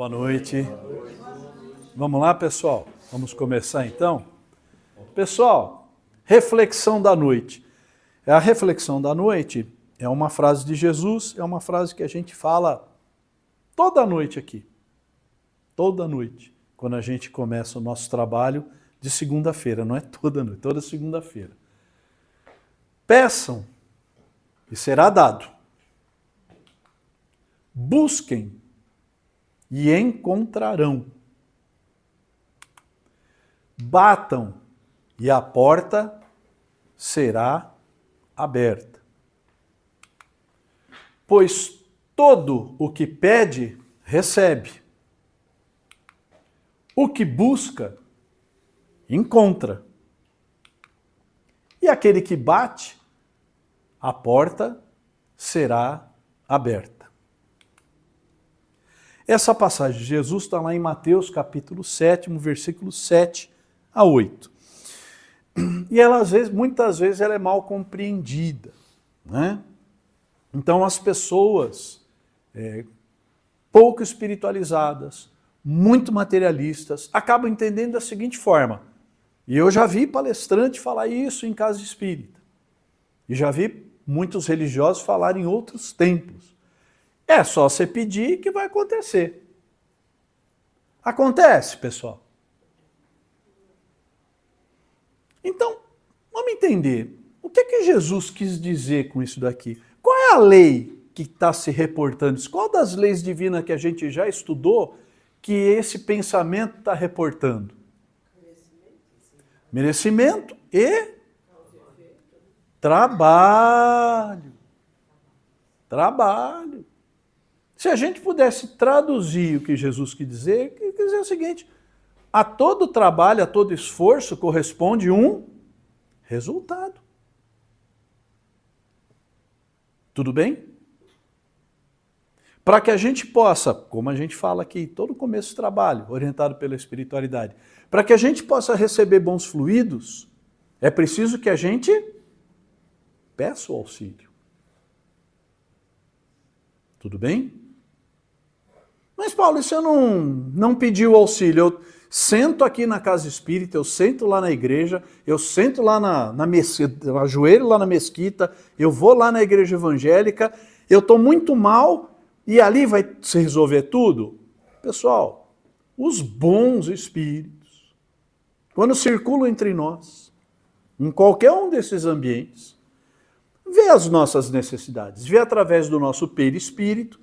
Boa noite. Vamos lá, pessoal? Vamos começar então? Pessoal, reflexão da noite. A reflexão da noite é uma frase de Jesus, é uma frase que a gente fala toda noite aqui. Toda noite, quando a gente começa o nosso trabalho de segunda-feira, não é toda noite, toda segunda-feira. Peçam e será dado. Busquem e encontrarão. Batam e a porta será aberta. Pois todo o que pede, recebe. O que busca, encontra. E aquele que bate, a porta será aberta. Essa passagem de Jesus está lá em Mateus capítulo 7, versículo 7 a 8. E ela, muitas vezes, ela é mal compreendida, né? Então as pessoas pouco espiritualizadas, muito materialistas, acabam entendendo da seguinte forma. E eu já vi palestrante falar isso em casa espírita. E já vi muitos religiosos falar em outros templos. É só você pedir que vai acontecer. Acontece, pessoal. Então, vamos entender. O que é que Jesus quis dizer com isso daqui? Qual é a lei que está se reportando? Qual das leis divinas que a gente já estudou que esse pensamento está reportando? Merecimento e trabalho. Trabalho. Se a gente pudesse traduzir o que Jesus quis dizer o seguinte: a todo trabalho, a todo esforço corresponde um resultado. Tudo bem? Para que a gente possa, como a gente fala aqui, todo começo do trabalho, orientado pela espiritualidade, para que a gente possa receber bons fluidos, é preciso que a gente peça o auxílio. Tudo bem? Mas, Paulo, e se eu não pedir o auxílio? Eu sento aqui na casa espírita, eu sento lá na igreja, eu sento lá na mesquita, eu ajoelho lá na mesquita, eu vou lá na igreja evangélica, eu estou muito mal e ali vai se resolver tudo? Pessoal, os bons espíritos, quando circulam entre nós, em qualquer um desses ambientes, vê as nossas necessidades, vê através do nosso perispírito,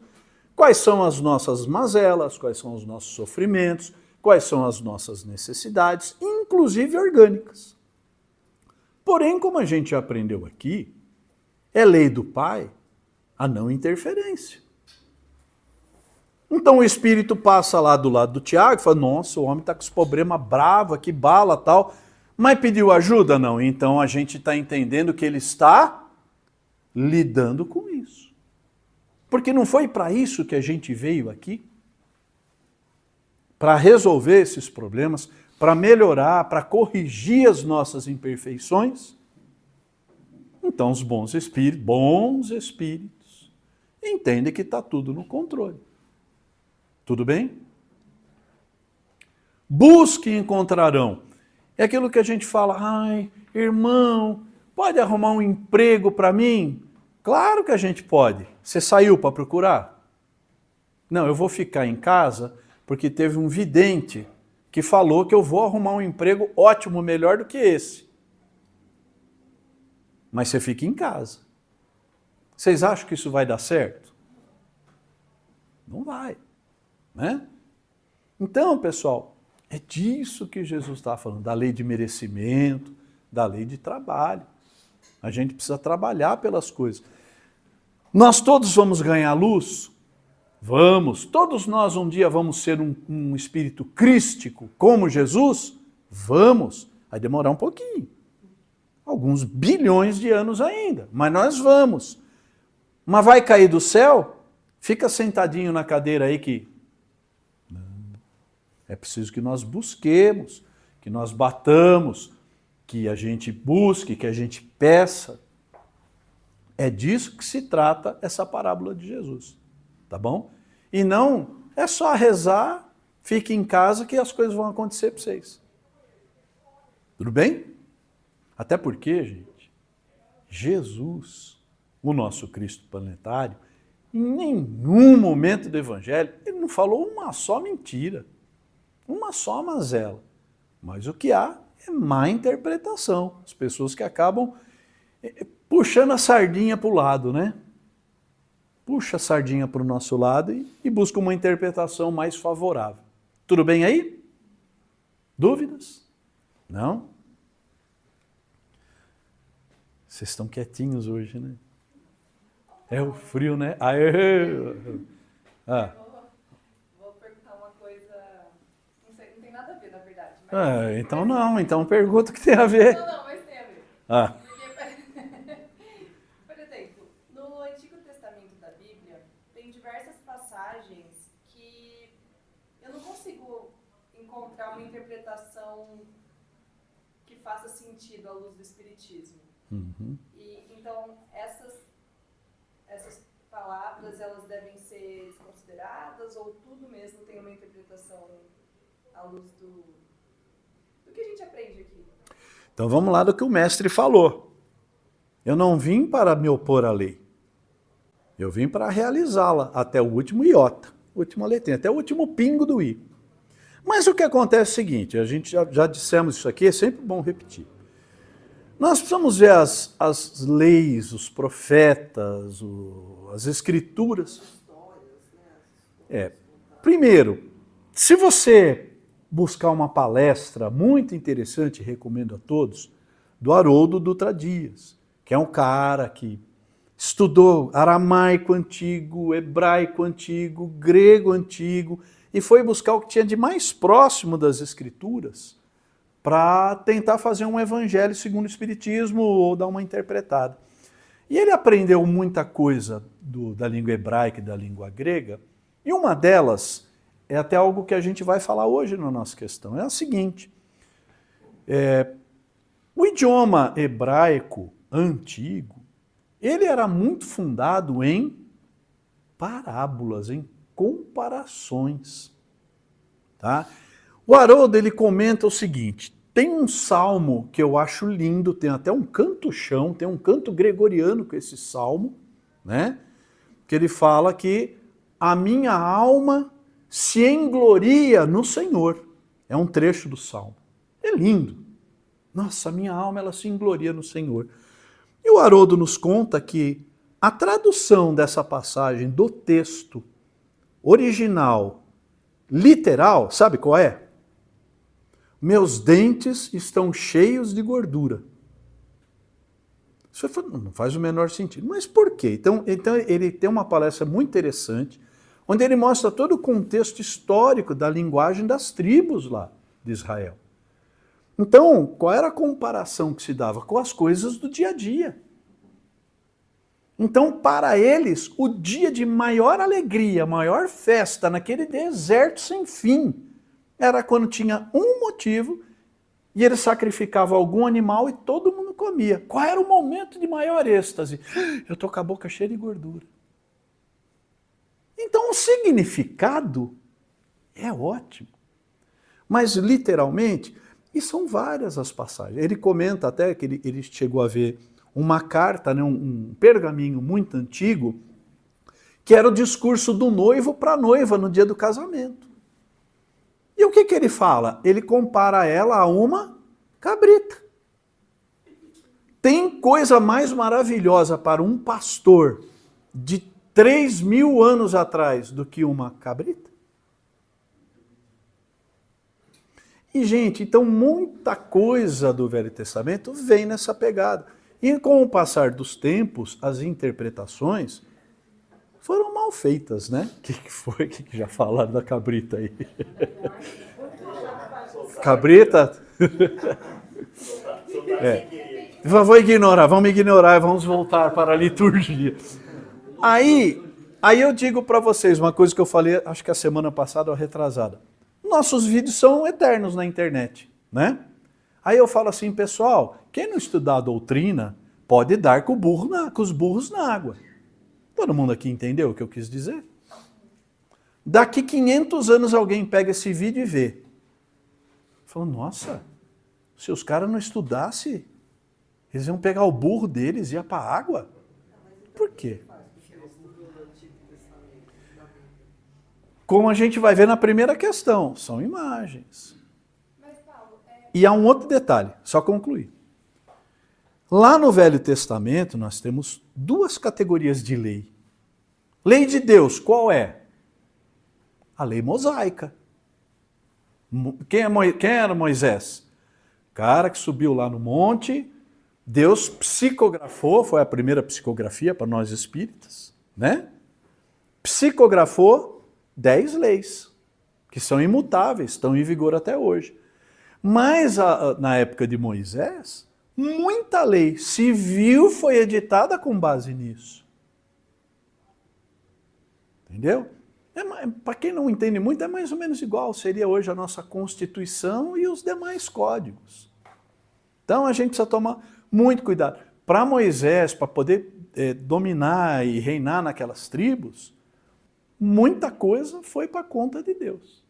quais são as nossas mazelas, quais são os nossos sofrimentos, quais são as nossas necessidades, inclusive orgânicas. Porém, como a gente já aprendeu aqui, é lei do Pai a não interferência. Então o espírito passa lá do lado do Tiago e fala: nossa, o homem está com esse problema bravo aqui, bala tal, mas pediu ajuda? Não. Então a gente está entendendo que ele está lidando com isso. Porque não foi para isso que a gente veio aqui? Para resolver esses problemas, para melhorar, para corrigir as nossas imperfeições? Então os bons espíritos, entendem que está tudo no controle. Tudo bem? Busque e encontrarão. É aquilo que a gente fala: ai, irmão, pode arrumar um emprego para mim? Claro que a gente pode. Você saiu para procurar? Não, eu vou ficar em casa porque teve um vidente que falou que eu vou arrumar um emprego ótimo, melhor do que esse. Mas você fica em casa. Vocês acham que isso vai dar certo? Não vai, né? Então, pessoal, é disso que Jesus está falando, da lei de merecimento, da lei de trabalho. A gente precisa trabalhar pelas coisas. Nós todos vamos ganhar luz? Vamos. Todos nós um dia vamos ser um espírito crístico como Jesus? Vamos. Vai demorar um pouquinho. Alguns bilhões de anos ainda. Mas nós vamos. Mas vai cair do céu? Fica sentadinho na cadeira aí que... Não. É preciso que nós busquemos, que nós batamos, que a gente busque, que a gente peça. É disso que se trata essa parábola de Jesus, tá bom? E não É só rezar, fique em casa que as coisas vão acontecer para vocês. Tudo bem? Até porque, gente, Jesus, o nosso Cristo planetário, em nenhum momento do Evangelho, ele não falou uma só mentira, uma só mazela. Mas o que há é má interpretação. As pessoas que acabam puxando a sardinha para o lado, né? Puxa a sardinha para o nosso lado e busca uma interpretação mais favorável. Tudo bem aí? Dúvidas? Não? Vocês estão quietinhos hoje, né? É o frio, né? Vou perguntar uma coisa, não sei, não tem nada a ver, na verdade. Mas... Então não, então pergunta o que tem a ver. Não, mas tem a ver. Porque, por exemplo, no Antigo Testamento da Bíblia, tem diversas passagens que eu não consigo encontrar uma interpretação que faça sentido à luz do Espiritismo. Uhum. Então, essas palavras, elas devem ser consideradas ou tudo mesmo tem uma interpretação à luz do que a gente aprende aqui? Então vamos lá do que o mestre falou. Eu não vim para me opor à lei. Eu vim para realizá-la até o último iota, última letrinha, até o último pingo do i. Mas o que acontece é o seguinte, a gente já dissemos isso aqui, é sempre bom repetir. Nós precisamos ver as leis, os profetas, as escrituras. Primeiro, se você buscar uma palestra muito interessante, recomendo a todos, do Haroldo Dutra Dias, que é um cara que estudou aramaico antigo, hebraico antigo, grego antigo, e foi buscar o que tinha de mais próximo das escrituras, para tentar fazer um evangelho segundo o Espiritismo ou dar uma interpretada. E ele aprendeu muita coisa da língua hebraica e da língua grega, e uma delas é até algo que a gente vai falar hoje na nossa questão. É a seguinte, o idioma hebraico antigo, ele era muito fundado em parábolas, em comparações. Tá? O Haroldo, ele comenta o seguinte, tem um salmo que eu acho lindo, tem até um canto-chão, tem um canto gregoriano com esse salmo, né? Que ele fala que a minha alma se engloria no Senhor. É um trecho do salmo. É lindo. Nossa, a minha alma ela se engloria no Senhor. E o Haroldo nos conta que a tradução dessa passagem do texto original, literal, sabe qual é? Meus dentes estão cheios de gordura. Isso não faz o menor sentido. Mas por quê? Então ele tem uma palestra muito interessante, onde ele mostra todo o contexto histórico da linguagem das tribos lá de Israel. Então, qual era a comparação que se dava? Com as coisas do dia a dia. Então, para eles, o dia de maior alegria, maior festa naquele deserto sem fim, era quando tinha um motivo e ele sacrificava algum animal e todo mundo comia. Qual era o momento de maior êxtase? Eu estou com a boca cheia de gordura. Então o significado é ótimo. Mas literalmente, e são várias as passagens. Ele comenta até que ele chegou a ver uma carta, né, um pergaminho muito antigo, que era o discurso do noivo para a noiva no dia do casamento. E o que ele fala? Ele compara ela a uma cabrita. Tem coisa mais maravilhosa para um pastor de 3.000 anos atrás do que uma cabrita? E, gente, então muita coisa do Velho Testamento vem nessa pegada. E com o passar dos tempos, as interpretações foram mal feitas, né? O que foi que já falaram da cabrita aí? Cabrita? Vamos ignorar, vamos voltar para a liturgia. Aí eu digo para vocês uma coisa que eu falei, acho que a semana passada ou retrasada. Nossos vídeos são eternos na internet, né? Aí eu falo assim, pessoal, quem não estudar a doutrina pode dar com os burros na água. Todo mundo aqui entendeu o que eu quis dizer? Daqui 500 anos alguém pega esse vídeo e vê. Fala, nossa, se os caras não estudassem, eles iam pegar o burro deles e ir para a água? Por quê? Como a gente vai ver na primeira questão, são imagens. Mas, Paulo, E há um outro detalhe, só concluir. Lá no Velho Testamento nós temos duas categorias de lei. Lei de Deus, qual é? A lei mosaica. Quem era Moisés? Cara que subiu lá no monte, Deus psicografou, foi a primeira psicografia para nós espíritas, né? Psicografou 10 leis, que são imutáveis, estão em vigor até hoje. Mas na época de Moisés, muita lei civil foi editada com base nisso. Entendeu? Para quem não entende muito, é mais ou menos igual, seria hoje a nossa Constituição e os demais códigos. Então a gente precisa tomar muito cuidado. Para Moisés, para poder dominar e reinar naquelas tribos, muita coisa foi para conta de Deus.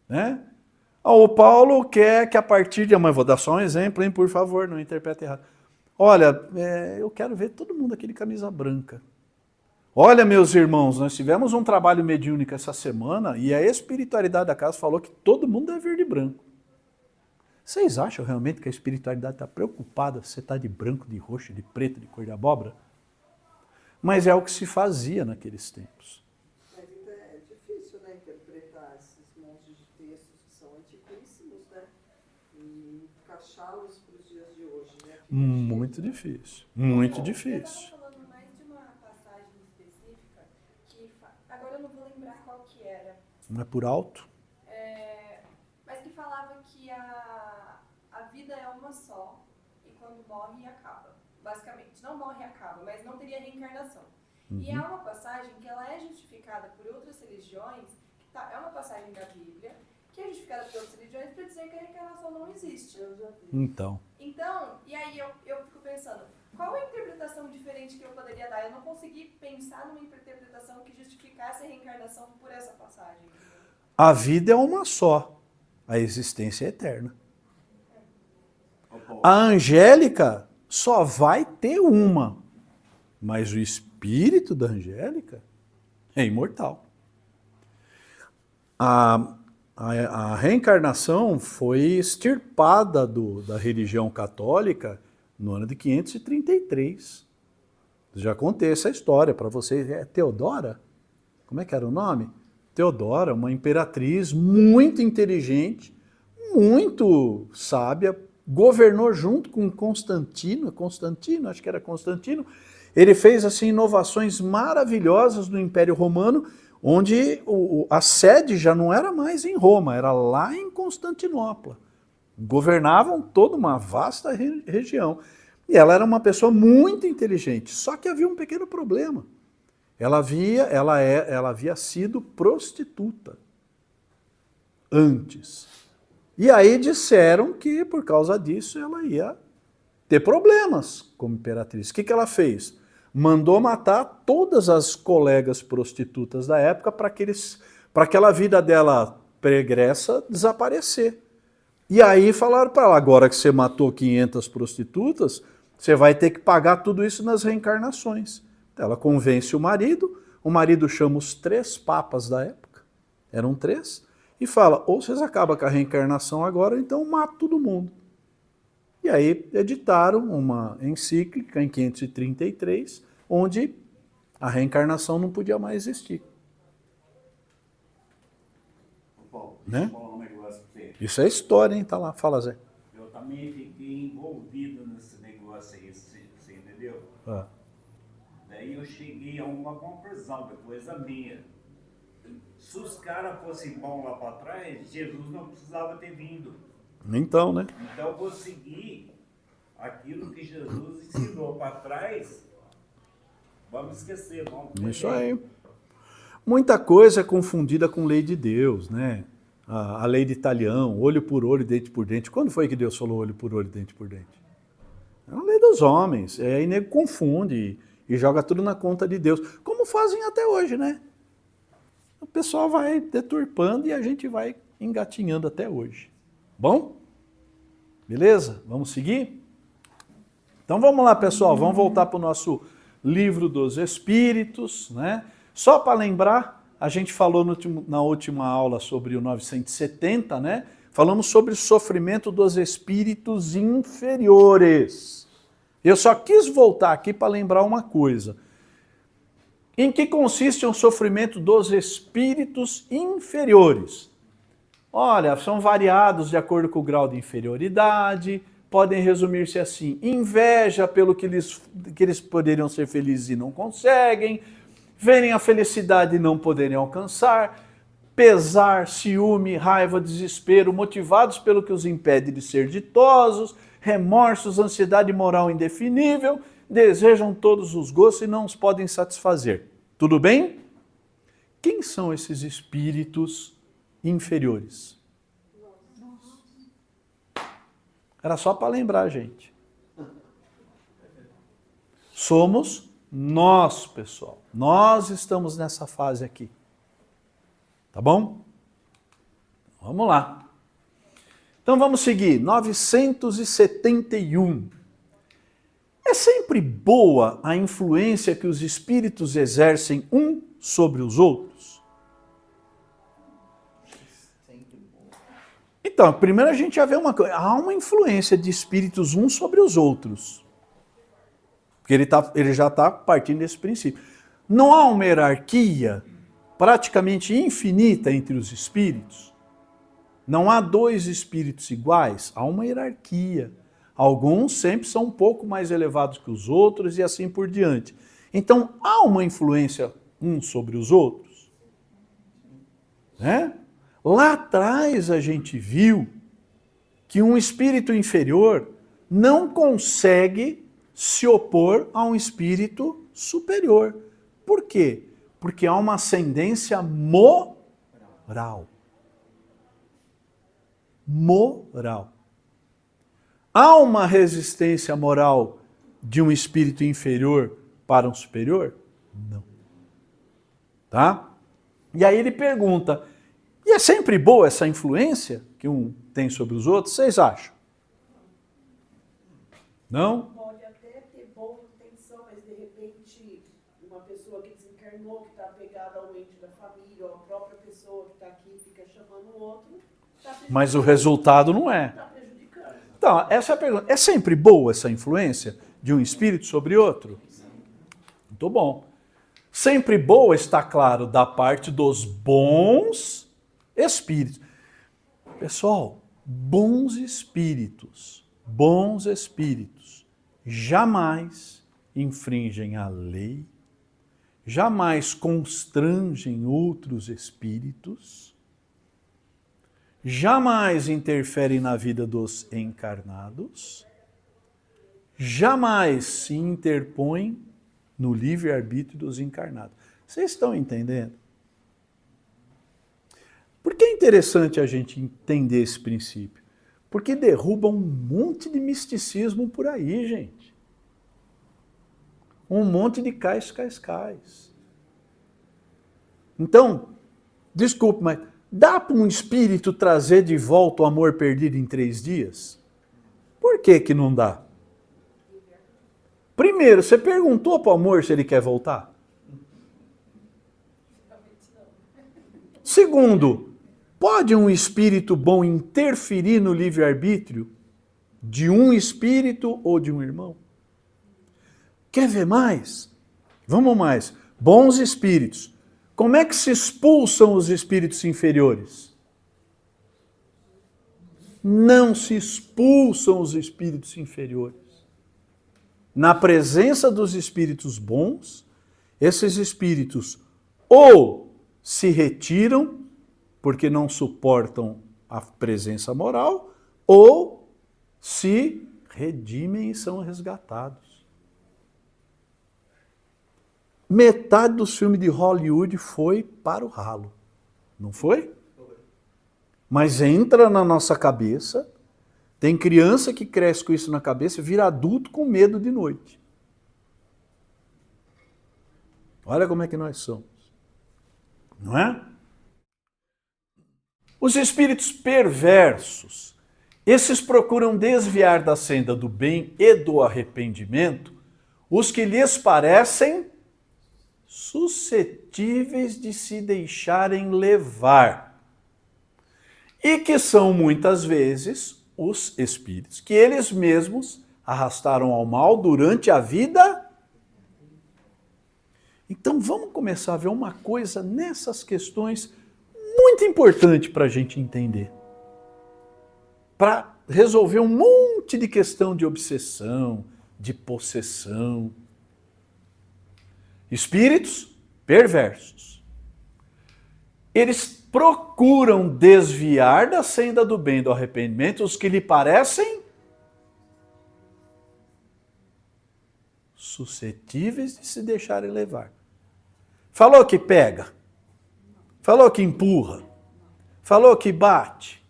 Né? O Paulo quer que a partir de amanhã, vou dar só um exemplo, hein, por favor, não interprete errado. Olha, eu quero ver todo mundo aqui de camisa branca. Olha, meus irmãos, nós tivemos um trabalho mediúnico essa semana e a espiritualidade da casa falou que todo mundo deve vir de branco. Vocês acham realmente que a espiritualidade está preocupada se você está de branco, de roxo, de preto, de cor de abóbora? Mas é o que se fazia naqueles tempos. Mas então é difícil, né, interpretar esses montes de textos que são antiquíssimos, né, e encaixá-los para os dias de hoje, né? Muito difícil, muito difícil. Eu estava falando mais de uma passagem específica, agora eu não vou lembrar qual que era, Não é por alto? mas que falava que a vida é uma só, e quando morre, acaba. Basicamente, não morre e acaba, mas não teria reencarnação. E há uma passagem que ela é justificada por outras religiões, é uma passagem da Bíblia, que é justificada por outras religiões para dizer que a reencarnação não existe. Então, e aí eu fico pensando, qual é a interpretação diferente que eu poderia dar? Eu não consegui pensar numa interpretação que justificasse a reencarnação por essa passagem. a vida é uma só, a existência é eterna. A angélica só vai ter uma, mas o espírito da angélica é imortal. A reencarnação foi extirpada da religião católica no ano de 533. Já contei essa história para vocês. É Teodora? Como é que era o nome? Teodora, uma imperatriz muito inteligente, muito sábia, governou junto com Constantino, acho que era Constantino. Ele fez assim inovações maravilhosas no Império Romano, onde a sede já não era mais em Roma, era lá em Constantinopla. Governavam toda uma vasta região. E ela era uma pessoa muito inteligente, só que havia um pequeno problema. Ela havia sido prostituta antes. E aí disseram que por causa disso ela ia ter problemas como imperatriz. O que ela fez? Mandou matar todas as colegas prostitutas da época para aquela vida dela pregressa desaparecer. E aí falaram para ela, agora que você matou 500 prostitutas, você vai ter que pagar tudo isso nas reencarnações. Ela convence o marido chama os 3 papas da época, eram 3, e fala, ou vocês acabam com a reencarnação agora, ou então mata todo mundo. E aí editaram uma encíclica em 533, onde a reencarnação não podia mais existir. Paulo, Né? deixa eu falar um negócio pra você. Isso é história, hein? Tá lá, fala, Zé. Eu também fiquei envolvido nesse negócio aí, você entendeu? Ah. Daí eu cheguei a uma conclusão, depois a minha. Se os caras fossem bons lá para trás, Jesus não precisava ter vindo. Então, né? Então eu vou seguir aquilo que Jesus ensinou para trás. Vamos esquecer, vamos. Isso aí. Muita coisa é confundida com lei de Deus, né? A lei de Italião, olho por olho, dente por dente. Quando foi que Deus falou olho por olho, dente por dente? É uma lei dos homens. Aí nego confunde e joga tudo na conta de Deus. Como fazem até hoje, né? pessoal vai deturpando e a gente vai engatinhando até hoje. Bom? Beleza? Vamos seguir? Então vamos lá, pessoal, vamos voltar para o nosso livro dos Espíritos, né? Só para lembrar, a gente falou na última aula sobre o 970, né? Falamos sobre o sofrimento dos espíritos inferiores. Eu só quis voltar aqui para lembrar uma coisa. Em que consiste o sofrimento dos espíritos inferiores? Olha, são variados de acordo com o grau de inferioridade, podem resumir-se assim: inveja pelo que eles poderiam ser felizes e não conseguem, verem a felicidade e não poderem alcançar, pesar, ciúme, raiva, desespero, motivados pelo que os impede de ser ditosos, remorsos, ansiedade moral indefinível, desejam todos os gostos e não os podem satisfazer. Tudo bem? Quem são esses espíritos inferiores? Era só para lembrar, gente. Somos nós, pessoal. Nós estamos nessa fase aqui. Tá bom? Vamos lá. Então vamos seguir. 971. É sempre boa a influência que os espíritos exercem um sobre os outros? Então, primeiro a gente já vê uma coisa. Há uma influência de espíritos uns sobre os outros. Porque ele já está partindo desse princípio. Não há uma hierarquia praticamente infinita entre os espíritos? Não há dois espíritos iguais? Há uma hierarquia. Alguns sempre são um pouco mais elevados que os outros e assim por diante. Então, há uma influência uns sobre os outros? Né? Lá atrás a gente viu que um espírito inferior não consegue se opor a um espírito superior. Por quê? Porque há uma ascendência moral. Moral. Há uma resistência moral de um espírito inferior para um superior? Não. Tá? E aí ele pergunta, e é sempre boa essa influência que um tem sobre os outros? Vocês acham? Não? Pode até ter boa intenção, mas de repente uma pessoa que desencarnou, que está apegada ao ente da família, ou a própria pessoa que está aqui fica chamando o outro, está prejudicando. Mas o resultado não é. Está prejudicando. Então, essa é a pergunta. É sempre boa essa influência de um espírito sobre outro? Muito bom. Sempre boa, está claro, da parte dos bons espíritos. Pessoal, bons espíritos jamais infringem a lei, jamais constrangem outros espíritos, jamais interferem na vida dos encarnados, jamais se interpõem no livre-arbítrio dos encarnados. Vocês estão entendendo? Por que é interessante a gente entender esse princípio? Porque derruba um monte de misticismo por aí, gente. Um monte de cais. Então, desculpe, mas dá para um espírito trazer de volta o amor perdido em 3 dias? Por que que não dá? Primeiro, você perguntou para o amor se ele quer voltar? Segundo, pode um espírito bom interferir no livre-arbítrio de um espírito ou de um irmão? Quer ver mais? Vamos mais. Bons espíritos. Como é que se expulsam os espíritos inferiores? Não se expulsam os espíritos inferiores. Na presença dos espíritos bons, esses espíritos ou se retiram porque não suportam a presença moral, ou se redimem e são resgatados. Metade dos filmes de Hollywood foi para o ralo, não foi? Mas entra na nossa cabeça, tem criança que cresce com isso na cabeça e vira adulto com medo de noite. Olha como é que nós somos, não é? Os espíritos perversos, esses procuram desviar da senda do bem e do arrependimento os que lhes parecem suscetíveis de se deixarem levar. E que são muitas vezes os espíritos que eles mesmos arrastaram ao mal durante a vida. Então vamos começar a ver uma coisa nessas questões muito importante para a gente entender. Para resolver um monte de questão de obsessão, de possessão. Espíritos perversos. Eles procuram desviar da senda do bem e do arrependimento os que lhe parecem suscetíveis de se deixarem levar. Falou que pega. Falou que empurra. Falou que bate.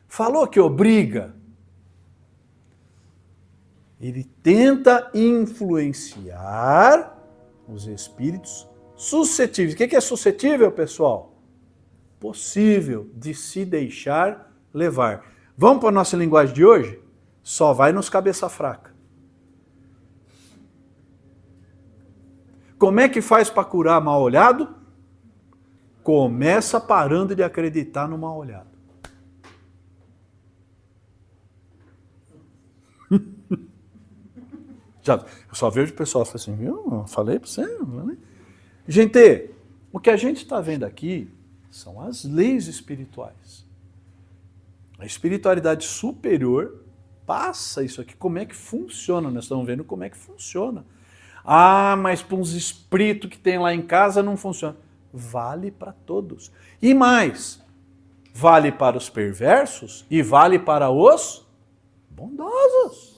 Falou que obriga. Ele tenta influenciar os espíritos suscetíveis. O que é suscetível, pessoal? Possível de se deixar levar. Vamos para a nossa linguagem de hoje? Só vai nos cabeça fraca. Como é que faz para curar mal olhado? Começa parando de acreditar no mal olhado. Eu só vejo o pessoal falando assim, viu? Falei para você. Né? Gente, o que a gente está vendo aqui são as leis espirituais. A espiritualidade superior passa isso aqui. Como é que funciona? Nós estamos vendo como é que funciona. Ah, mas para uns espíritos que tem lá em casa não funciona. Vale para todos. E mais, vale para os perversos e vale para os bondosos.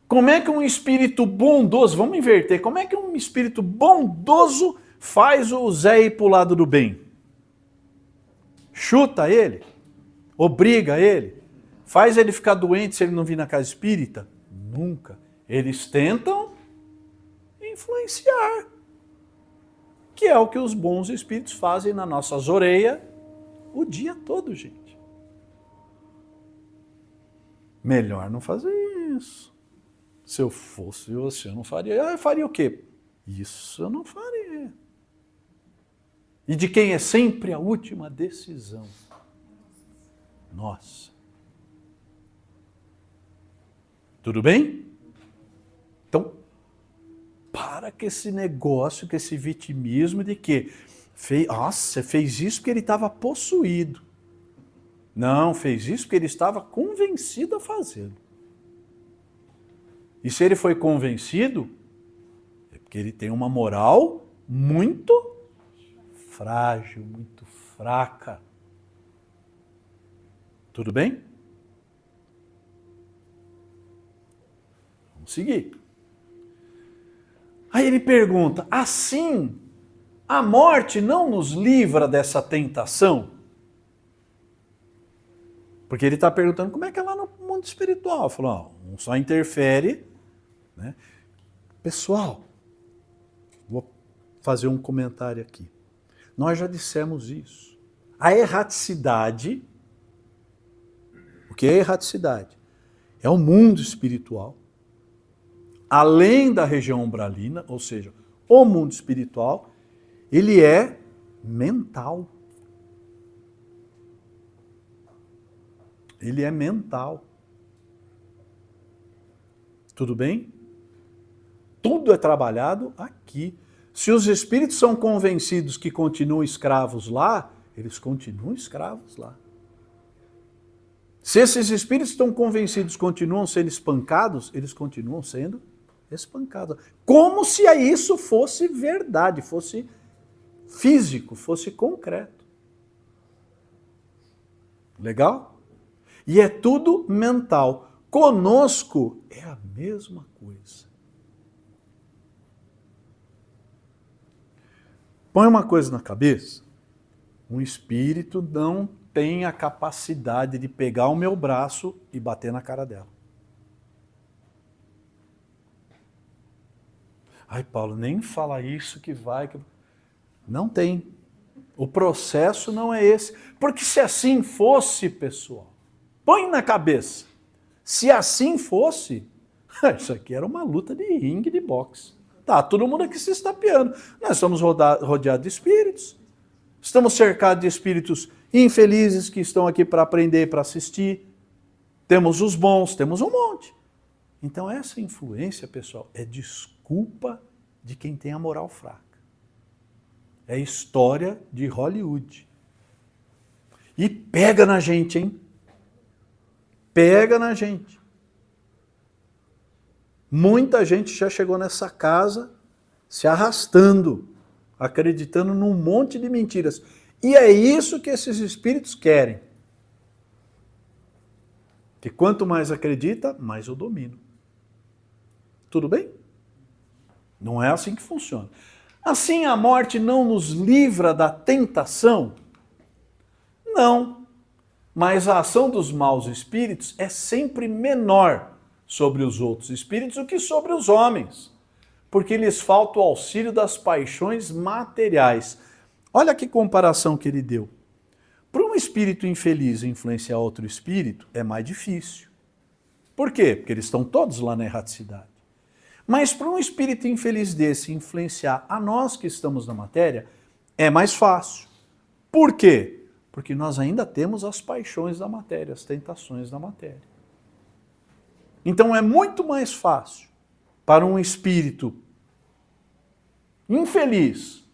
Como é que um espírito bondoso, vamos inverter, como é que um espírito bondoso faz o Zé ir para o lado do bem? Chuta ele? Obriga ele? Faz ele ficar doente se ele não vir na casa espírita? Nunca. Eles tentam influenciar. Que é o que os bons espíritos fazem nas nossas orelhas o dia todo, gente. Melhor não fazer isso. Se eu fosse você, eu não faria. Ah, eu faria o quê? Isso eu não faria. E de quem é sempre a última decisão? Nossa. Tudo bem? Então, para com esse negócio, com esse vitimismo de que nossa, fez isso porque ele estava possuído. Não, fez isso porque ele estava convencido a fazê-lo. E se ele foi convencido, é porque ele tem uma moral muito frágil, muito fraca. Tudo bem? Vamos seguir. Aí ele pergunta, assim, a morte não nos livra dessa tentação? Porque ele está perguntando como é que é lá no mundo espiritual. Falou, não só interfere, né? Pessoal, vou fazer um comentário aqui. Nós já dissemos isso. A erraticidade, o que é erraticidade? É o mundo espiritual, além da região umbralina, ou seja, o mundo espiritual, ele é mental. Ele é mental. Tudo bem? Tudo é trabalhado aqui. Se os espíritos são convencidos que continuam escravos lá, eles continuam escravos lá. Se esses espíritos estão convencidos que continuam sendo espancados, eles continuam sendo espancados. Como se isso fosse verdade, fosse físico, fosse concreto. Legal? E é tudo mental. Conosco é a mesma coisa. Põe uma coisa na cabeça. Um espírito não tem a capacidade de pegar o meu braço e bater na cara dela. Ai, Paulo, nem fala isso que vai. Não tem. O processo não é esse. Porque se assim fosse, pessoal, põe na cabeça, se assim fosse, isso aqui era uma luta de ringue de boxe. Tá, todo mundo aqui se estapeando. Nós estamos rodeados de espíritos. Estamos cercados de espíritos infelizes que estão aqui para aprender, para assistir. Temos os bons, temos um monte. Então essa influência, pessoal, é desculpa de quem tem a moral fraca. É história de Hollywood. E pega na gente, hein? Pega na gente. Muita gente já chegou nessa casa se arrastando, acreditando num monte de mentiras. E é isso que esses espíritos querem. Que quanto mais acredita, mais eu domino. Tudo bem? Não é assim que funciona. Assim a morte não nos livra da tentação? Não. Mas a ação dos maus espíritos é sempre menor sobre os outros espíritos do que sobre os homens, porque lhes falta o auxílio das paixões materiais. Olha que comparação que ele deu. Para um espírito infeliz influenciar outro espírito é mais difícil. Por quê? Porque eles estão todos lá na erraticidade. Mas para um espírito infeliz desse influenciar a nós que estamos na matéria é mais fácil. Por quê? Porque nós ainda temos as paixões da matéria, as tentações da matéria. Então é muito mais fácil para um espírito infeliz,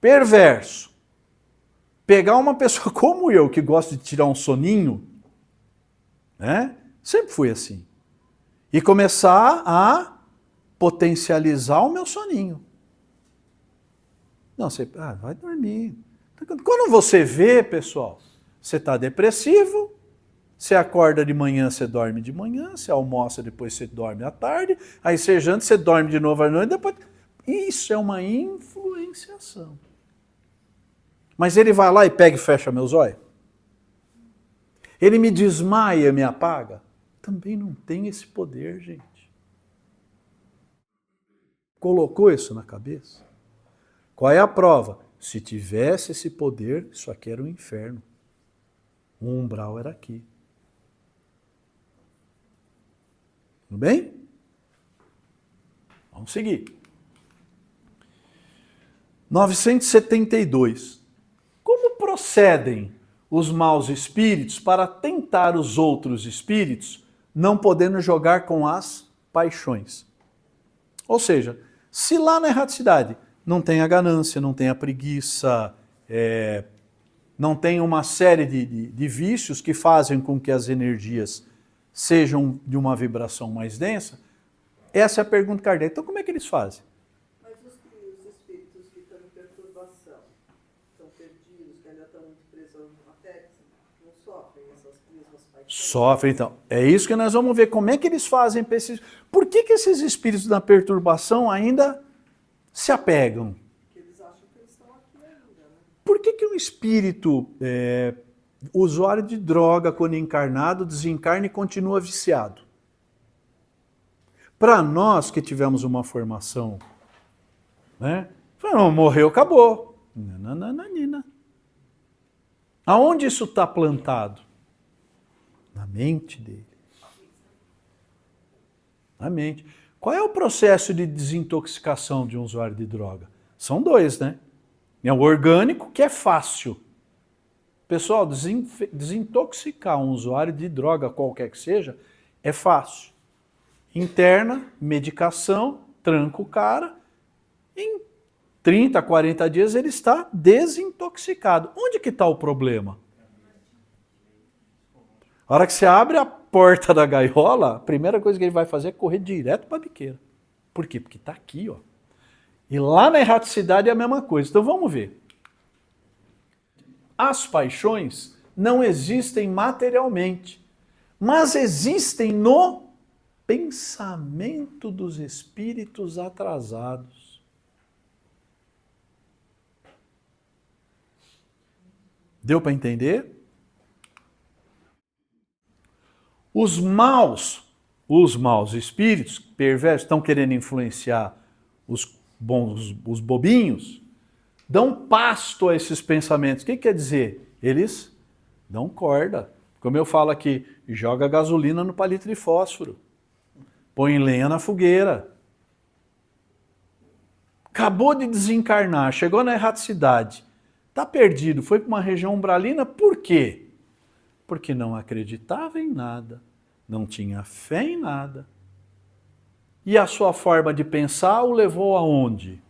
perverso, pegar uma pessoa como eu, que gosta de tirar um soninho, né? Sempre fui assim, e começar a potencializar o meu soninho. Não, você vai dormir. Quando você vê, pessoal, você está depressivo, você acorda de manhã, você dorme de manhã, você almoça, depois você dorme à tarde, aí você janta, você dorme de novo à noite, depois... Isso é uma influenciação. Mas ele vai lá e pega e fecha meus olhos? Ele me desmaia, me apaga? Também não tem esse poder, gente. Colocou isso na cabeça? Qual é a prova? Se tivesse esse poder, isso aqui era um inferno. O umbral era aqui. Tudo bem? Vamos seguir. 972. Como procedem os maus espíritos para tentar os outros espíritos, não podendo jogar com as paixões? Ou seja, se lá na erraticidade não tem a ganância, não tem a preguiça, não tem uma série de vícios que fazem com que as energias sejam de uma vibração mais densa, essa é a pergunta Kardec. Então como é que eles fazem? Mas os espíritos que estão em perturbação, estão perdidos, que ainda estão muito presos na matéria, não sofrem essas mesmas paixões? Sofrem, então. É isso que nós vamos ver. Como é que eles fazem para esses... Por que esses espíritos na perturbação ainda se apegam? Porque eles acham que eles estão aqui ainda, né? Por que um espírito usuário de droga, quando encarnado, desencarna e continua viciado? Para nós que tivemos uma formação, né? Morreu, acabou. Nananina. Aonde isso está plantado? Na mente dele. Na mente. Qual é o processo de desintoxicação de um usuário de droga? São dois, né? É o orgânico, que é fácil. Pessoal, desintoxicar um usuário de droga, qualquer que seja, é fácil. Interna, medicação, tranca o cara, em 30, 40 dias ele está desintoxicado. Onde que está o problema? A hora que você abre a porta da gaiola, a primeira coisa que ele vai fazer é correr direto para a biqueira. Por quê? Porque está aqui, ó. E lá na erraticidade é a mesma coisa. Então vamos ver. As paixões não existem materialmente, mas existem no pensamento dos espíritos atrasados. Deu para entender? Os maus espíritos perversos estão querendo influenciar os bons, os bobinhos, dão pasto a esses pensamentos. O que quer dizer? Eles dão corda. Como eu falo aqui, joga gasolina no palito de fósforo. Põe lenha na fogueira. Acabou de desencarnar, chegou na erraticidade. Está perdido, foi para uma região umbralina, por quê? Porque não acreditava em nada, não tinha fé em nada. E a sua forma de pensar o levou aonde?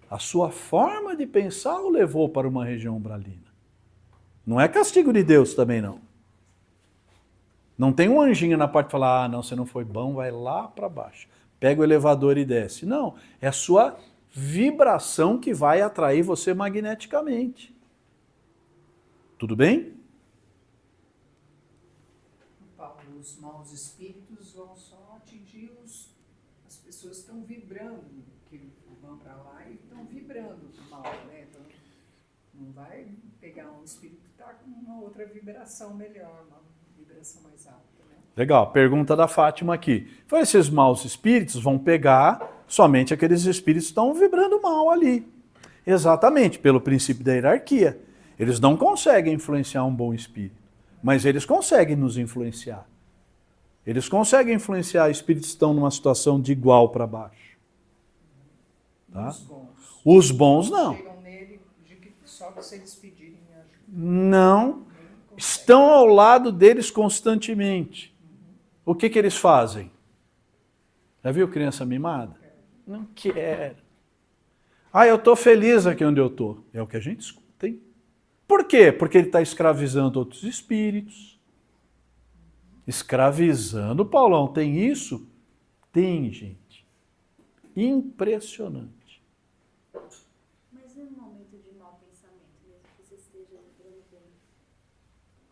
A sua forma de pensar o levou para uma região umbralina. Não é castigo de Deus também, não. Não tem um anjinho na parte de falar, não, você não foi bom, vai lá para baixo. Pega o elevador e desce. Não, é a sua vibração que vai atrair você magneticamente. Tudo bem? Paulo, os maus espíritos vão só atingir as pessoas que estão vibrando, que vão para lá e estão vibrando mal, né? Então, não vai pegar um espírito que está com uma outra vibração melhor, uma vibração mais alta. Né? Legal, pergunta da Fátima aqui. Então, esses maus espíritos vão pegar somente aqueles espíritos que estão vibrando mal ali. Exatamente, pelo princípio da hierarquia. Eles não conseguem influenciar um bom espírito, mas eles conseguem nos influenciar. Eles conseguem influenciar espíritos que estão numa situação de igual para baixo. Tá? Os bons. Os bons não. Chegam nele só que se eles pedirem ajuda. Não. Estão ao lado deles constantemente. O que eles fazem? Já viu criança mimada? Não quero. Ah, eu estou feliz aqui onde eu estou. É o que a gente escuta, hein? Por quê? Porque ele está escravizando outros espíritos. Escravizando, Paulão, tem isso? Tem, gente. Impressionante. Mas em um momento de mau pensamento, mesmo que você esteja lembrando bem.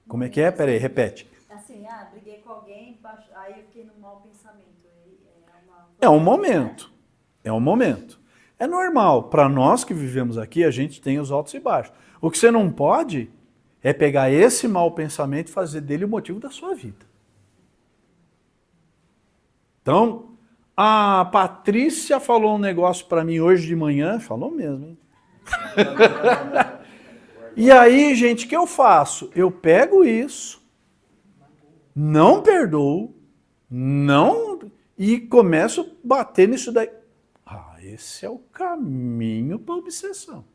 Como é que é? Peraí, repete. Assim, briguei com alguém, aí eu fiquei num mau pensamento. É um momento. É um momento. É normal. Para nós que vivemos aqui, a gente tem os altos e baixos. O que você não pode é pegar esse mau pensamento e fazer dele o motivo da sua vida. Então, a Patrícia falou um negócio para mim hoje de manhã, falou mesmo, hein? E aí, gente, o que eu faço? Eu pego isso, não perdoo, não e começo a bater nisso daí. Esse é o caminho para a obsessão.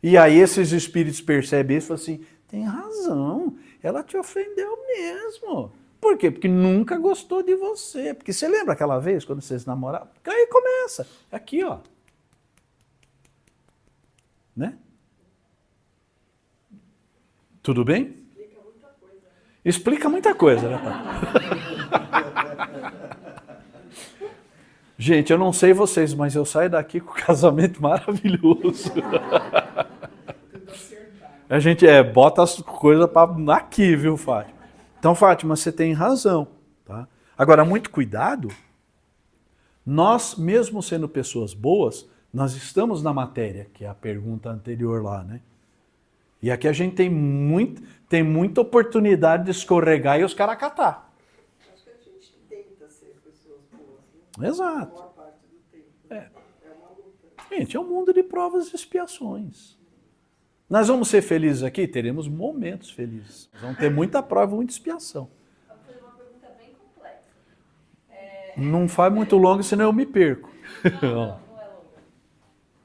E aí esses espíritos percebem isso e falam assim, tem razão, ela te ofendeu mesmo. Por quê? Porque nunca gostou de você. Porque você lembra aquela vez quando vocês namoravam? Aí começa. Aqui, ó. Né? Tudo bem? Explica muita coisa, né? Gente, eu não sei vocês, mas eu saio daqui com um casamento maravilhoso. A gente bota as coisas aqui, viu, Fátima? Então, Fátima, você tem razão. Tá? Agora, muito cuidado. Nós, mesmo sendo pessoas boas, nós estamos na matéria, que é a pergunta anterior lá, né? E aqui a gente tem muita oportunidade de escorregar e os caras catar. Acho que a gente tenta ser pessoas boas, né? Exato. Boa parte do tempo. É. É uma luta. Gente, é um mundo de provas e expiações. Nós vamos ser felizes aqui? Teremos momentos felizes. Nós vamos ter muita prova e muita expiação. Vou fazer uma pergunta bem complexa. Não faz muito longo, senão eu me perco. Não é longa.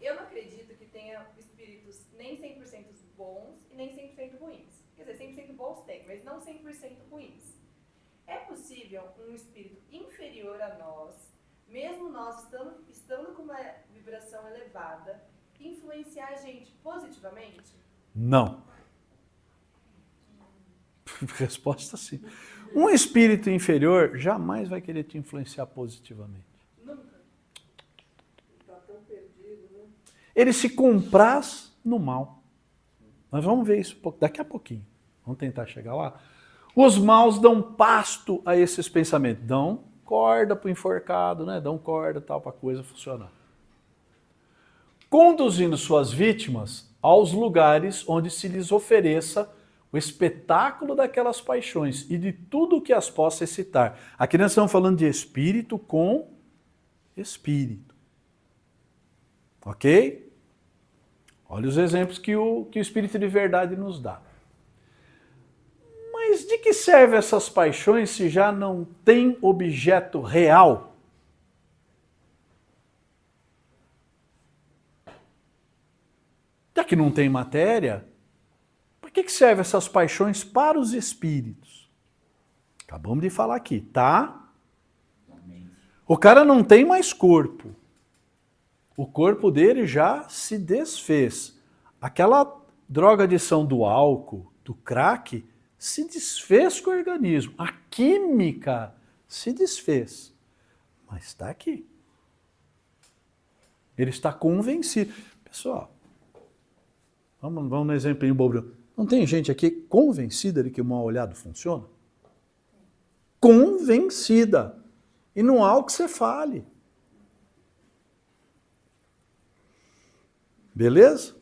Eu não acredito que tenha espíritos nem 100% bons e nem 100% ruins. Quer dizer, 100% bons tem, mas não 100% ruins. É possível um espírito inferior a nós, mesmo nós estando com uma vibração elevada, influenciar a gente positivamente? Não. Resposta sim. Um espírito inferior jamais vai querer te influenciar positivamente. Nunca. Está tão perdido, né? Ele se compraz no mal. Nós vamos ver isso daqui a pouquinho. Vamos tentar chegar lá. Os maus dão pasto a esses pensamentos. Dão corda para o enforcado, né? Dão corda tal para a coisa funcionar. Conduzindo suas vítimas aos lugares onde se lhes ofereça o espetáculo daquelas paixões e de tudo o que as possa excitar. Aqui nós estamos falando de espírito com espírito. Ok? Olha os exemplos que o Espírito de verdade nos dá. Mas de que servem essas paixões se já não tem objeto real? Já que não tem matéria, para que servem essas paixões para os espíritos? Acabamos de falar aqui, tá? O cara não tem mais corpo. O corpo dele já se desfez. Aquela drogadição do álcool, do crack, se desfez com o organismo. A química se desfez. Mas está aqui. Ele está convencido. Pessoal, vamos no exemplo bobo. Não tem gente aqui convencida de que o mal olhado funciona? Convencida. E não há o que você fale. Beleza?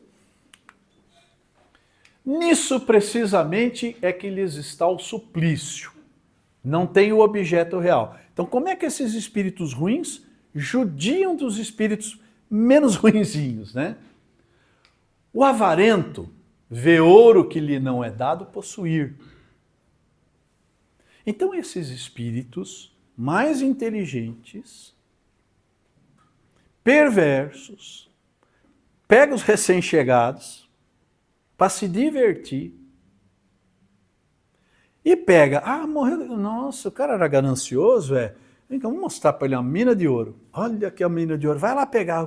Nisso precisamente é que lhes está o suplício. Não tem o objeto real. Então como é que esses espíritos ruins judiam dos espíritos menos ruinzinhos, né? O avarento vê ouro que lhe não é dado possuir. Então esses espíritos mais inteligentes, perversos, pegam os recém-chegados para se divertir e pega, morreu, nossa, o cara era ganancioso, então vamos mostrar para ele uma mina de ouro. Olha aqui a mina de ouro, vai lá pegar.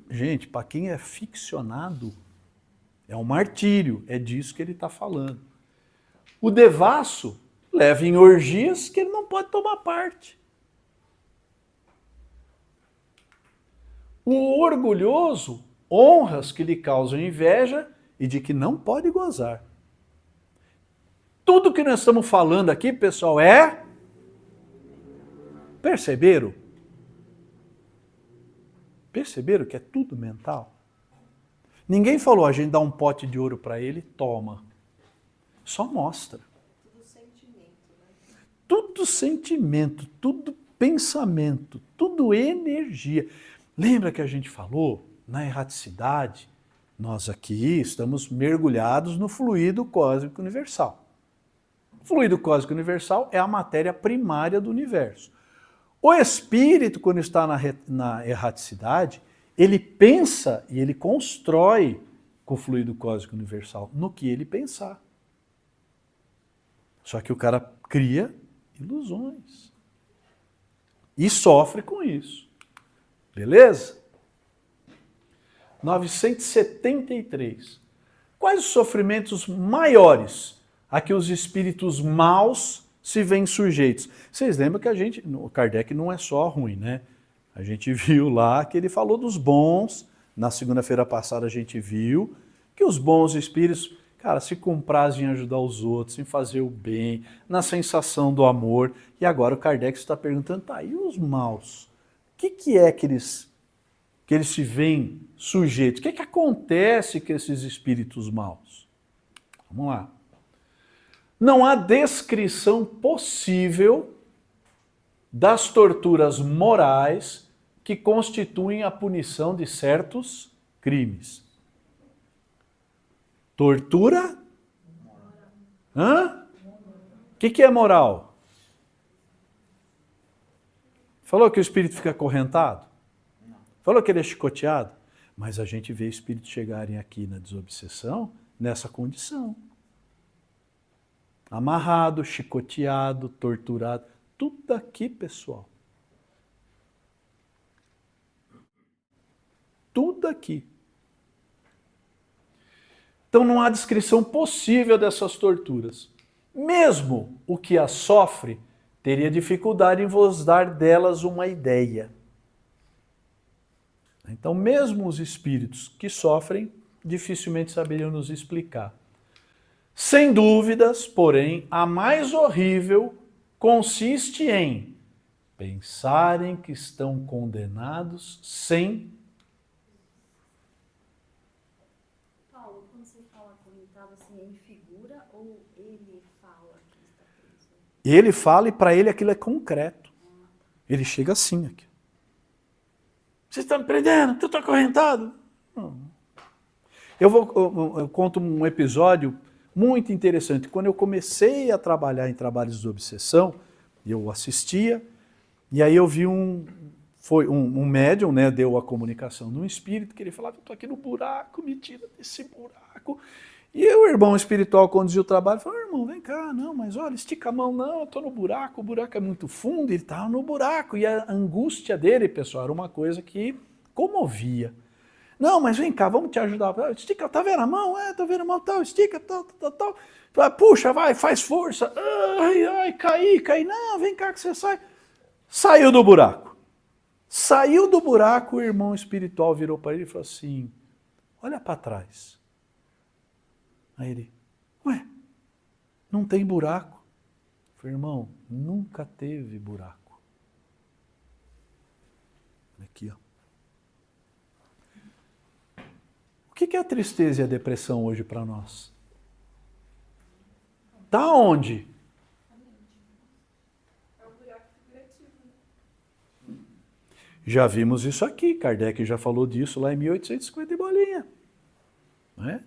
Gente, para quem é ficcionado, é um martírio, é disso que ele está falando. O devasso leva em orgias que ele não pode tomar parte. O orgulhoso, honras que lhe causam inveja e de que não pode gozar. Tudo que nós estamos falando aqui, pessoal, perceberam? Perceberam que é tudo mental? Ninguém falou, a gente dá um pote de ouro para ele, toma. Só mostra. Tudo sentimento, né? Tudo sentimento, tudo pensamento, tudo energia. Lembra que a gente falou na erraticidade? Nós aqui estamos mergulhados no fluido cósmico universal. O fluido cósmico universal é a matéria primária do universo. O espírito, quando está na erraticidade, ele pensa e ele constrói com o fluido cósmico universal no que ele pensar. Só que o cara cria ilusões e sofre com isso. Beleza? 973. Quais os sofrimentos maiores a que os espíritos maus se veem sujeitos? Vocês lembram que o Kardec não é só ruim, né? A gente viu lá que ele falou dos bons, na segunda-feira passada a gente viu que os bons espíritos, cara, se comprazem em ajudar os outros, em fazer o bem, na sensação do amor. E agora o Kardec está perguntando, tá, e os maus? O que é que eles se veem sujeitos? O que acontece com esses espíritos maus? Vamos lá. Não há descrição possível das torturas morais que constituem a punição de certos crimes. Tortura? Hã? O que é moral? Falou que o espírito fica acorrentado? Falou que ele é chicoteado? Mas a gente vê espíritos chegarem aqui na desobsessão nessa condição. Amarrado, chicoteado, torturado. Tudo aqui, pessoal. Tudo aqui. Então não há descrição possível dessas torturas. Mesmo o que as sofre teria dificuldade em vos dar delas uma ideia. Então mesmo os espíritos que sofrem dificilmente saberiam nos explicar. Sem dúvidas, porém, a mais horrível consiste em pensarem que estão condenados sem... Paulo, quando você fala acorrentado, assim, é em figura ou ele fala que está preso? Ele fala e para ele aquilo é concreto. Ele chega assim aqui. Vocês estão me prendendo? Eu estou acorrentado. Eu conto um episódio muito interessante. Quando eu comecei a trabalhar em trabalhos de obsessão, eu assistia, e aí eu vi um médium, né, deu a comunicação de um espírito, que ele falava, eu estou aqui no buraco, me tira desse buraco. E o irmão espiritual conduzia o trabalho, falou, irmão, vem cá, não, mas olha, estica a mão, não, eu estou no buraco, o buraco é muito fundo, ele estava no buraco. E a angústia dele, pessoal, era uma coisa que comovia. Não, mas vem cá, vamos te ajudar. Estica, tá vendo a mão? Tá vendo a mão, tal, estica, tal. Puxa, vai, faz força. Ai, caí. Não, vem cá que você sai. Saiu do buraco. Saiu do buraco, o irmão espiritual virou para ele e falou assim, olha para trás. Aí ele, ué, não tem buraco. Eu falei, irmão, nunca teve buraco. Aqui, ó. O que é a tristeza e a depressão hoje para nós? Tá onde? É um buraco figurativo. Já vimos isso aqui, Kardec já falou disso lá em 1850 e bolinha. Não é?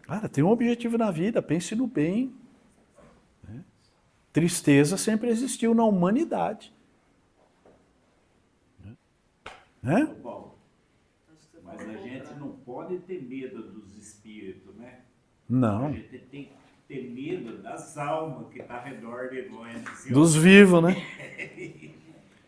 Cara, tem um objetivo na vida, pense no bem. Né? Tristeza sempre existiu na humanidade. Né? Paulo, mas a gente não pode ter medo dos espíritos, né? Não. A gente tem que ter medo das almas que estão ao redor de nós. Dos vivos, né?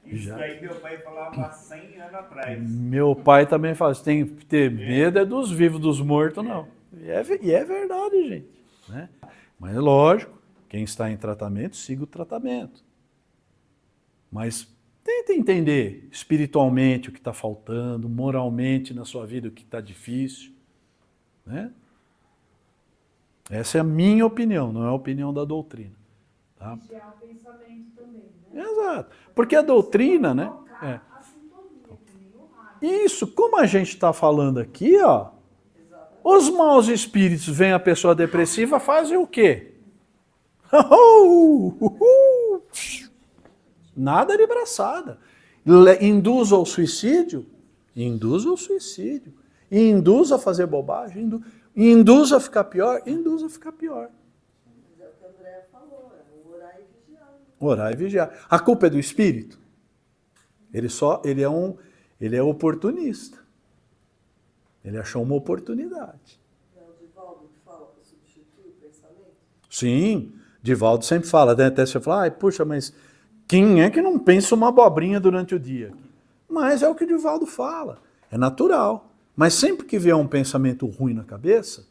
Isso Já. aí meu pai falava há 100 anos atrás. Meu pai também fala, você tem que ter medo é dos vivos, dos mortos não. E é verdade, gente. Né? Mas é lógico, quem está em tratamento, siga o tratamento. Mas tenta entender espiritualmente o que está faltando, moralmente na sua vida o que está difícil. Né? Essa é a minha opinião, não é a opinião da doutrina. Tá? Vigiar o pensamento também, né? Exato. Porque a doutrina, né? É. A sintonia, que nem o rádio. Isso, como a gente está falando aqui, ó, os maus espíritos veem a pessoa depressiva, fazem o quê? Nada de braçada. Induz ao suicídio? Induz ao suicídio. Induz a fazer bobagem? Induz a ficar pior? Induz a ficar pior. Mas é o que a Andréa falou, é orar e vigiar. Orar e vigiar. A culpa é do espírito? Ele é oportunista. Ele achou uma oportunidade. É o Divaldo que fala para substituir o pensamento? Sim, Divaldo sempre fala, né? Até você fala, ai, puxa, mas quem é que não pensa uma abobrinha durante o dia? Mas é o que o Divaldo fala, é natural. Mas sempre que vier um pensamento ruim na cabeça,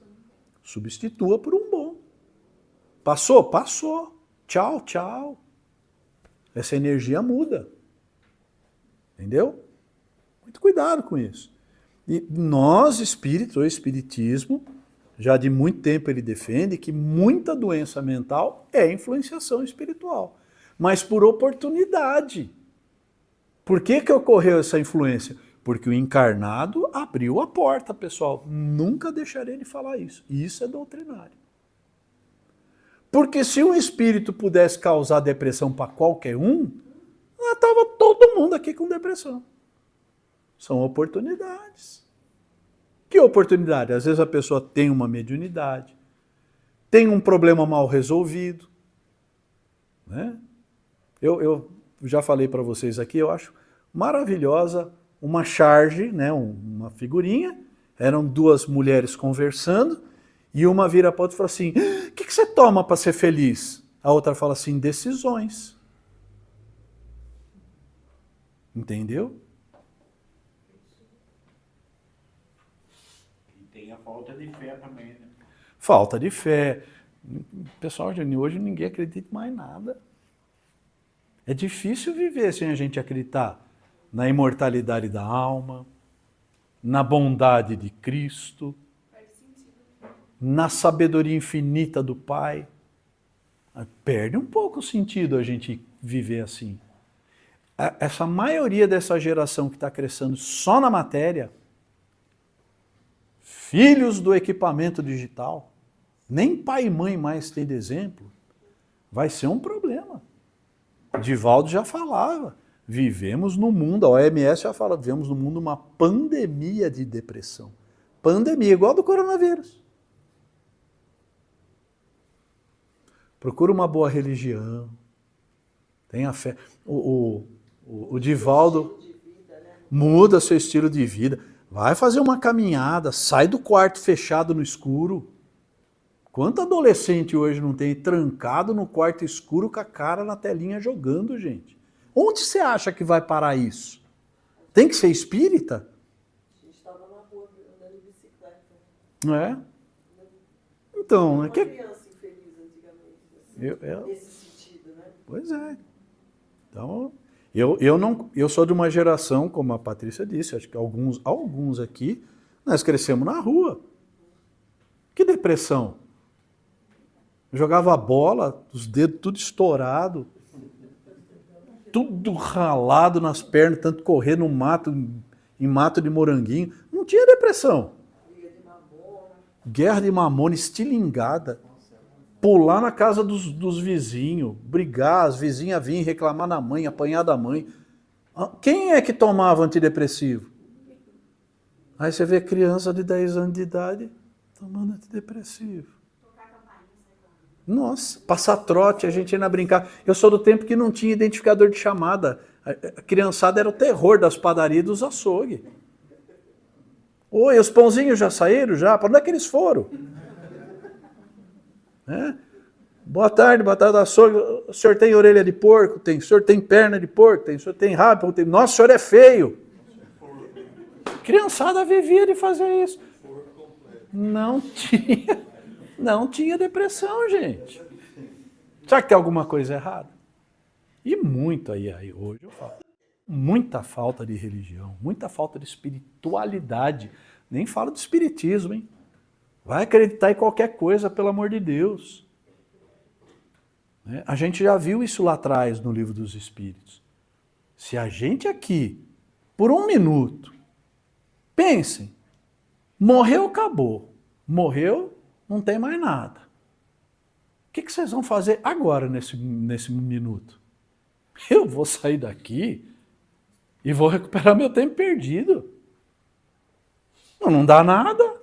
substitua por um bom. Passou? Passou. Tchau, tchau. Essa energia muda. Entendeu? Muito cuidado com isso. E nós, espíritos, o espiritismo, já de muito tempo ele defende que muita doença mental é influenciação espiritual. Mas por oportunidade. Por que ocorreu essa influência? Porque o encarnado abriu a porta, pessoal. Nunca deixarei de falar isso. Isso é doutrinário. Porque se um espírito pudesse causar depressão para qualquer um, estava todo mundo aqui com depressão. São oportunidades. Que oportunidade? Às vezes a pessoa tem uma mediunidade, tem um problema mal resolvido. Né? Eu já falei para vocês aqui, eu acho maravilhosa uma charge, né, uma figurinha, eram duas mulheres conversando, e uma vira para a outra e fala assim, o que você toma para ser feliz? A outra fala assim, decisões. Entendeu? E tem a falta de fé também, né? Falta de fé. Pessoal, hoje ninguém acredita em mais nada. É difícil viver sem a gente acreditar na imortalidade da alma, na bondade de Cristo, na sabedoria infinita do Pai. Perde um pouco o sentido a gente viver assim. Essa maioria dessa geração que está crescendo só na matéria, filhos do equipamento digital, nem pai e mãe mais tem de exemplo, vai ser um problema. Divaldo já falava, Vivemos no mundo, a OMS já fala, vivemos no mundo uma pandemia de depressão. Pandemia, igual do coronavírus. Procura uma boa religião. Tenha fé. O Divaldo muda seu estilo de vida. Vai fazer uma caminhada, sai do quarto fechado no escuro. Quanto adolescente hoje não tem trancado no quarto escuro com a cara na telinha jogando, gente? Onde você acha que vai parar isso? Tem que ser espírita? A gente estava na rua andando de bicicleta. Não é? Então, Uma é que... criança infeliz antigamente, assim, nesse sentido, né? Pois é. Então, eu sou de uma geração, como a Patrícia disse, acho que alguns aqui, nós crescemos na rua. Que depressão. Jogava bola, os dedos tudo estourado, tudo ralado nas pernas, tanto correr no mato, em mato de moranguinho. Não tinha depressão. Guerra de mamona, estilingada. Pular na casa dos vizinhos, brigar, as vizinhas vinham reclamar na mãe, apanhar da mãe. Quem é que tomava antidepressivo? Aí você vê criança de 10 anos de idade tomando antidepressivo. Nossa, passar trote, a gente ia brincar. Eu sou do tempo que não tinha identificador de chamada. A criançada era o terror das padarias e dos açougues. Oi, os pãozinhos já saíram? Já? Para onde é que eles foram? É? Boa tarde açougue. O senhor tem orelha de porco? Tem. O senhor tem perna de porco? Tem. O senhor tem rabo? Tem. Nossa, o senhor é feio. Criançada vivia de fazer isso. Não tinha depressão, gente. Será que tem alguma coisa errada? E muito aí hoje eu falo. Muita falta de religião, muita falta de espiritualidade. Nem falo de espiritismo, hein? Vai acreditar em qualquer coisa, pelo amor de Deus. A gente já viu isso lá atrás no Livro dos Espíritos. Se a gente aqui, por um minuto, pensem, morreu, acabou. Morreu, não tem mais nada. O que vocês vão fazer agora nesse minuto? Eu vou sair daqui e vou recuperar meu tempo perdido. Não dá nada.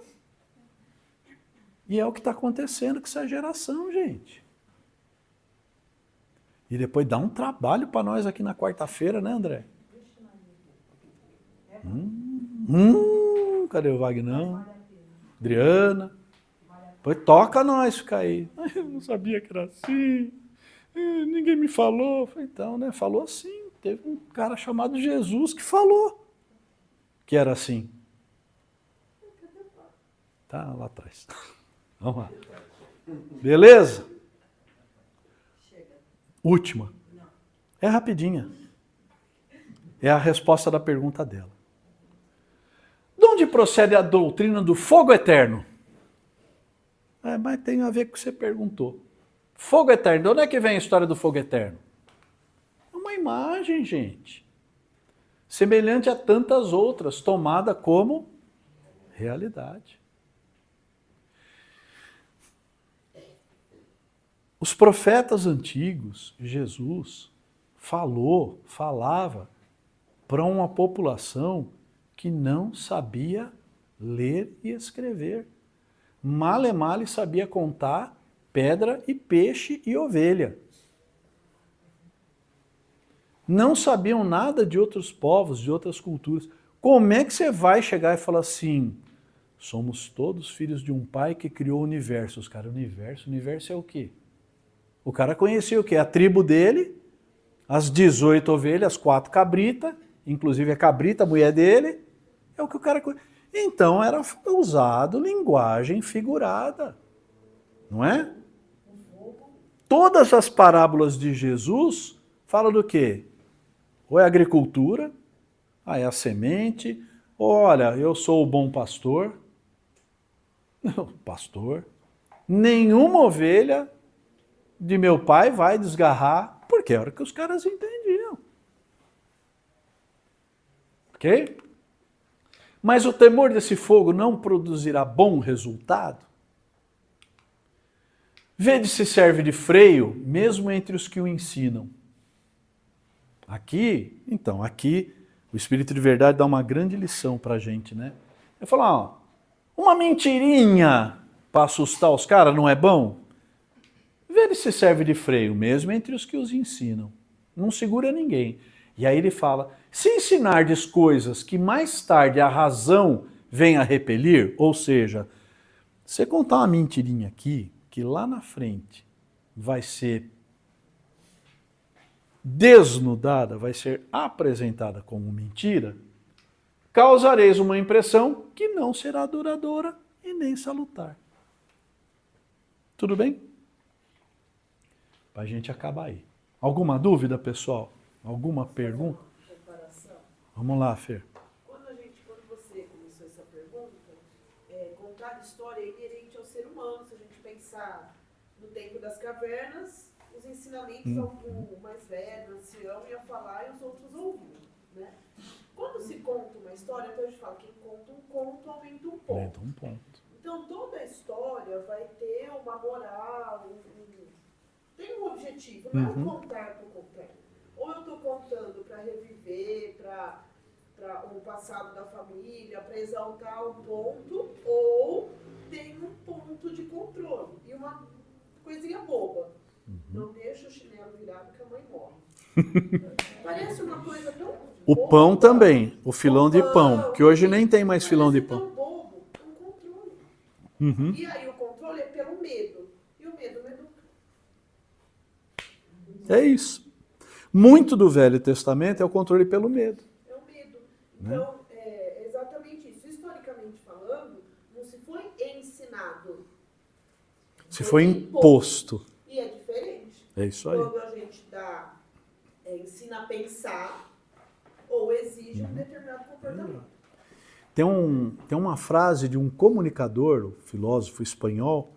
E é o que está acontecendo com essa geração, gente. E depois dá um trabalho para nós aqui na quarta-feira, né, André? Cadê o Vagnão? Adriana. Depois toca nós ficar aí. Eu não sabia que era assim. Ninguém me falou. Então, né? Falou assim. Teve um cara chamado Jesus que falou que era assim. Tá lá atrás. Vamos lá. Beleza? Última. É rapidinha. É a resposta da pergunta dela. De onde procede a doutrina do fogo eterno? Mas tem a ver com o que você perguntou. Fogo eterno. De onde é que vem a história do fogo eterno? É uma imagem, gente. Semelhante a tantas outras, tomada como realidade. Os profetas antigos, Jesus, falava para uma população que não sabia ler e escrever. Male sabia contar pedra e peixe e ovelha. Não sabiam nada de outros povos, de outras culturas. Como é que você vai chegar e falar assim, somos todos filhos de um pai que criou o universo? Os caras, universo é o quê? O cara conhecia o quê? A tribo dele, as 18 ovelhas, as 4 cabritas, inclusive a cabrita, a mulher dele, é o que o cara conhecia. Então era usado linguagem figurada, não é? Todas as parábolas de Jesus falam do quê? Ou é agricultura, é a semente, ou olha, eu sou o bom pastor. Pastor. Nenhuma ovelha de meu pai vai desgarrar, porque era o que os caras entendiam. Ok? Mas o temor desse fogo não produzirá bom resultado? Vede se serve de freio, mesmo entre os que o ensinam. Aqui, então, aqui o Espírito de Verdade dá uma grande lição pra gente, né? Ele fala, ó, uma mentirinha para assustar os caras não é bom? Vê se serve de freio mesmo entre os que os ensinam. Não segura ninguém. E aí ele fala, se ensinardes coisas que mais tarde a razão vem a repelir, ou seja, você contar uma mentirinha aqui, que lá na frente vai ser desnudada, vai ser apresentada como mentira, causareis uma impressão que não será duradoura e nem salutar. Tudo bem? Para a gente acabar aí. Alguma dúvida, pessoal? Alguma pergunta? Comparação. Vamos lá, Fer. Quando você começou essa pergunta, contar história é inerente ao ser humano. Se a gente pensar no tempo das cavernas, os ensinamentos, algum mais velho, ancião, ia falar e os outros ouviam, né? Quando se conta uma história, então a gente fala, quem conta um conto aumenta um ponto. Aumenta um ponto. Então toda a história vai ter uma moral, tem um objetivo, não é um contar por contar. Ou eu estou contando para reviver, para o passado da família, para exaltar um ponto, ou tem um ponto de controle. E uma coisinha boba. Não deixa o chinelo virado que a mãe morre. Parece uma coisa tão O boba. pão também, o filão de pão, que hoje nem tem mais filão de Parece pão. tão bobo, um controle. E aí o controle é pelo medo. E o medo não educa. É isso. Muito do Velho Testamento é o controle pelo medo. É o medo. Então, é exatamente isso. Historicamente falando, não se foi ensinado. Se foi imposto. E é diferente. É isso aí. Quando a gente ensina a pensar ou exige um determinado comportamento. Tem uma frase de um comunicador, um filósofo espanhol,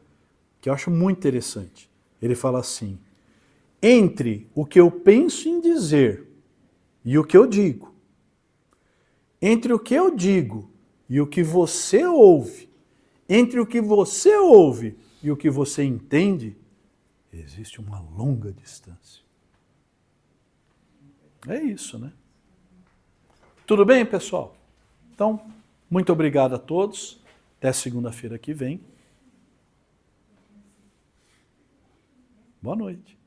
que eu acho muito interessante. Ele fala assim, entre o que eu penso em dizer e o que eu digo, entre o que eu digo e o que você ouve, entre o que você ouve e o que você entende, existe uma longa distância. É isso, né? Tudo bem, pessoal? Então, muito obrigado a todos. Até segunda-feira que vem. Boa noite.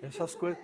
Essas coisas.